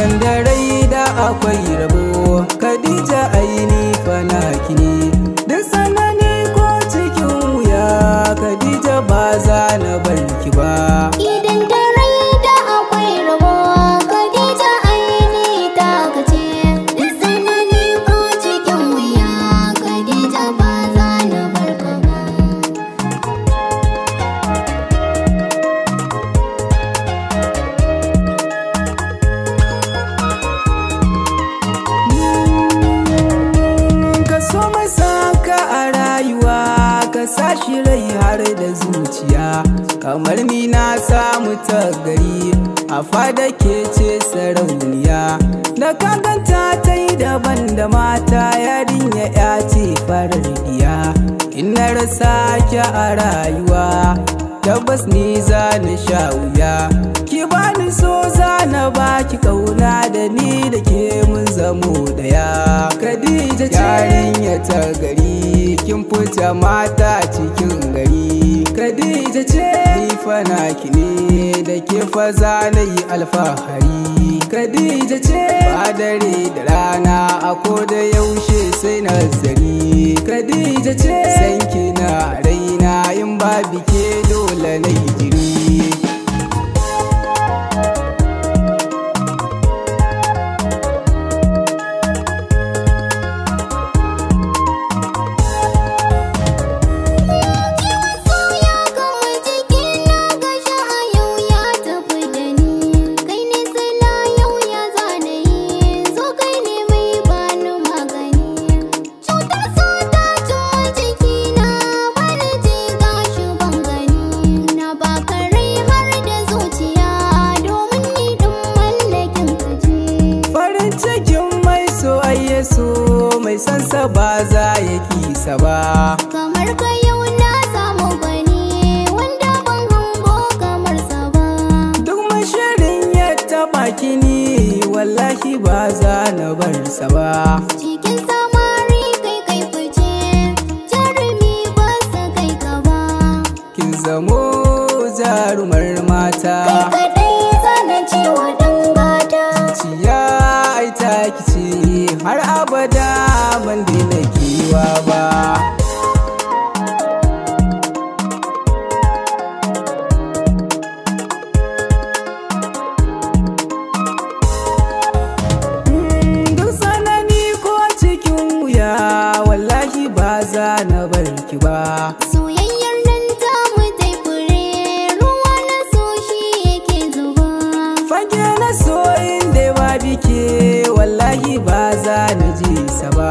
idan da rai da akwai rabo Khadija aini fanaki ne duk sanani ko cikin wuya Khadija ba za na barki ba idan da rai da akwai rabo Khadija aini taka ce duk sanani ko cikin wuya Khadija ba za na barka ba ka sashi rai har da zuciya kamar ni na samu tagari a fada ke ce sarauniya da kaganta ta yi daban da mata yarinya ya ce farar diya in na rasa ki a rayuwa tabbas ni za na sha wuya ki bani so za na baki kauna da ni da ke mun zamo daya Khadija ce yarinya ta gari kin fita mata cikin gari Khadija ce ni fanaki ne da ke fa za na yi alfahari Khadija ce ba dare da rana a ko da yaushe sai nazari Khadija ce sanki na raina in ba bike dole na yi jiri so mai sansa ba za ya kisa ba kamar ka yau na samu bane wanda ban hango kamar sa ba duk mashirin ya taba kini wallahi ba za na bar sa ba cikin samari kai fice jarumi ba sa kai ka ba kin zamo jarumar mata kai kadai zana cewa dangata ciya ai ta kici har abada ban daina kiwa ba duk sanani ko cikin wuya wallahi ba za na barki ba soyayyar nan ta mu dai fure ruwa na so shi yake zuba fage na so inda ba bike wallahi ba za na ji sa ba